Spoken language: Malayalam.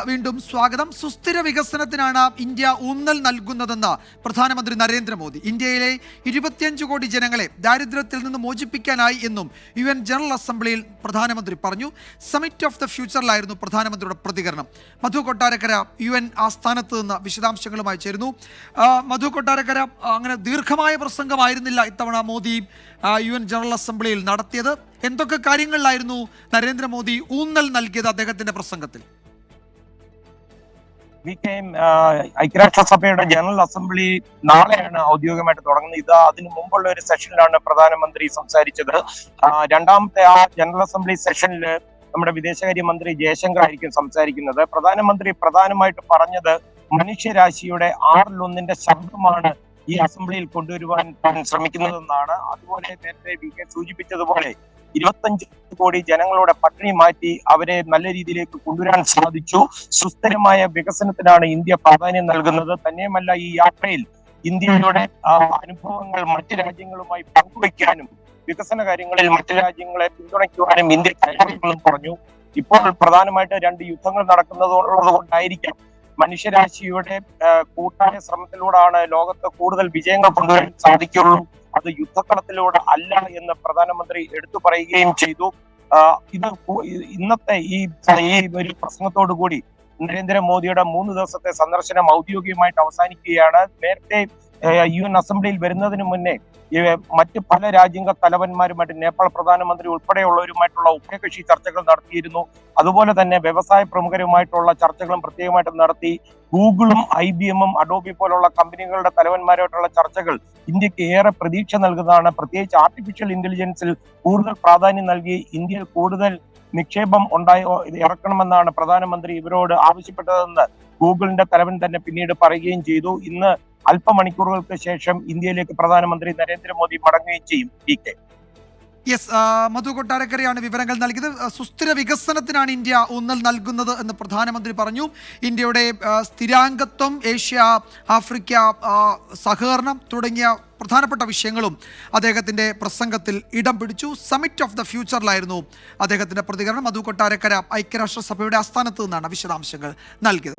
വീണ്ടും സ്വാഗതം. സുസ്ഥിര വികസനത്തിനാണ് ഇന്ത്യ ഊന്നൽ നൽകുന്നതെന്ന് പ്രധാനമന്ത്രി നരേന്ദ്രമോദി. ഇന്ത്യയിലെ 25 കോടി ജനങ്ങളെ ദാരിദ്ര്യത്തിൽ നിന്ന് മോചിപ്പിക്കാനായി എന്നും UN ജനറൽ അസംബ്ലിയിൽ പ്രധാനമന്ത്രി പറഞ്ഞു. സമിറ്റ് ഓഫ് ദ ഫ്യൂച്ചറിലായിരുന്നു പ്രധാനമന്ത്രിയുടെ പ്രതികരണം. മധു കൊട്ടാരക്കര UN ആസ്ഥാനത്ത് നിന്ന് വിശദാംശങ്ങളുമായി ചേരുന്നു. മധു കൊട്ടാരക്കര, അങ്ങനെ ദീർഘമായ പ്രസംഗമായിരുന്നില്ല ഇത്തവണ മോദി UN ജനറൽ അസംബ്ലിയിൽ നടത്തിയത്. എന്തൊക്കെ കാര്യങ്ങളിലായിരുന്നു നരേന്ദ്രമോദി ഊന്നൽ നൽകിയത് അദ്ദേഹത്തിന്റെ പ്രസംഗത്തിൽ? ഐക്യരാഷ്ട്രസഭയുടെ ജനറൽ അസംബ്ലി നാളെയാണ് ഔദ്യോഗികമായിട്ട് തുടങ്ങുന്നത്. അതിനു മുമ്പുള്ള ഒരു സെഷനിലാണ് പ്രധാനമന്ത്രി സംസാരിച്ചത്. രണ്ടാമത്തെ ആ ജനറൽ അസംബ്ലി സെഷനിൽ നമ്മുടെ വിദേശകാര്യമന്ത്രി ജയശങ്കർ ആയിരിക്കും സംസാരിക്കുന്നത്. പ്രധാനമന്ത്രി പ്രധാനമായിട്ട് പറഞ്ഞത് മനുഷ്യരാശിയുടെ 1/6 ശബ്ദമാണ് ഈ അസംബ്ലിയിൽ കൊണ്ടുവരുവാൻ ശ്രമിക്കുന്നതെന്നാണ്. അതുപോലെ നേരത്തെ VK സൂചിപ്പിച്ചതുപോലെ 25 കോടി ജനങ്ങളുടെ പട്ടിണി മാറ്റി അവരെ നല്ല രീതിയിലേക്ക് കൊണ്ടുവരാൻ സാധിച്ചു. സുസ്ഥിരമായ വികസനത്തിനാണ് ഇന്ത്യ പ്രാധാന്യം നൽകുന്നത്. തന്നെയുമല്ല, ഈ യാത്രയിൽ ഇന്ത്യയുടെ അനുഭവങ്ങൾ മറ്റു രാജ്യങ്ങളുമായി പങ്കുവയ്ക്കാനും വികസന കാര്യങ്ങളിൽ മറ്റു രാജ്യങ്ങളെ പിന്തുണയ്ക്കുവാനും ഇന്ത്യ തയ്യാറാണെന്നും പറഞ്ഞു. ഇപ്പോൾ പ്രധാനമായിട്ട് 2 യുദ്ധങ്ങൾ നടക്കുന്നത് കൊണ്ടായിരിക്കാം മനുഷ്യരാശിയുടെ കൂട്ടായ ശ്രമത്തിലൂടെയാണ് ലോകത്ത് കൂടുതൽ വിജയങ്ങൾ കൊണ്ടുവരാൻ സാധിക്കുള്ളൂ, അത് യുദ്ധക്കളത്തിലൂടെ അല്ല എന്ന് പ്രധാനമന്ത്രി എടുത്തു പറയുകയും ചെയ്തു. ഇത് ഇന്നത്തെ ഈ ഒരു പ്രസംഗത്തോടു കൂടി നരേന്ദ്രമോദിയുടെ 3 ദിവസത്തെ സന്ദർശനം ഔദ്യോഗികമായിട്ട് അവസാനിക്കുകയാണ്. നേരത്തെ UN അസംബ്ലിയിൽ വരുന്നതിന് മുന്നേ മറ്റ് പല രാജ്യങ്ങൾ തലവന്മാരുമായിട്ട് നേപ്പാൾ പ്രധാനമന്ത്രി ഉൾപ്പെടെയുള്ളവരുമായിട്ടുള്ള ഉഭയകക്ഷി ചർച്ചകൾ നടത്തിയിരുന്നു. അതുപോലെ തന്നെ വ്യവസായ പ്രമുഖരുമായിട്ടുള്ള ചർച്ചകളും പ്രത്യേകമായിട്ട് നടത്തി. ഗൂഗിളും IBM അഡോബി പോലുള്ള കമ്പനികളുടെ തലവന്മാരുമായിട്ടുള്ള ചർച്ചകൾ ഇന്ത്യക്ക് ഏറെ പ്രതീക്ഷ നൽകുന്നതാണ്. പ്രത്യേകിച്ച് ആർട്ടിഫിഷ്യൽ ഇന്റലിജൻസിൽ കൂടുതൽ പ്രാധാന്യം നൽകി ഇന്ത്യയിൽ കൂടുതൽ നിക്ഷേപം ഇറക്കണമെന്നാണ് പ്രധാനമന്ത്രി ഇവരോട് ആവശ്യപ്പെട്ടതെന്ന് ഗൂഗിളിന്റെ തലവൻ തന്നെ പിന്നീട് പറയുകയും ചെയ്തു. ഇന്ന് അല്പമണിക്കൂറുകൾക്ക് ശേഷം ഇന്ത്യയിലേക്ക് പ്രധാനമന്ത്രി നരേന്ദ്രമോദി മടങ്ങുകയും ചെയ്യും. മധു കൊട്ടാരക്കരയാണ് വിവരങ്ങൾ നൽകിയത്. സുസ്ഥിര വികസനത്തിനാണ് ഇന്ത്യ ഊന്നൽ നൽകുന്നത് എന്ന് പ്രധാനമന്ത്രി പറഞ്ഞു. ഇന്ത്യയുടെ സ്ഥിരാംഗത്വം, ഏഷ്യ ആഫ്രിക്ക സഹകരണം തുടങ്ങിയ പ്രധാനപ്പെട്ട വിഷയങ്ങളും അദ്ദേഹത്തിൻ്റെ പ്രസംഗത്തിൽ ഇടം പിടിച്ചു. സമിറ്റ് ഓഫ് ദ ഫ്യൂച്ചറിലായിരുന്നു അദ്ദേഹത്തിൻ്റെ പ്രതികരണം. മധു കൊട്ടാരക്കര ഐക്യരാഷ്ട്രസഭയുടെ ആസ്ഥാനത്ത് നിന്നാണ് വിശദാംശങ്ങൾ നൽകിയത്.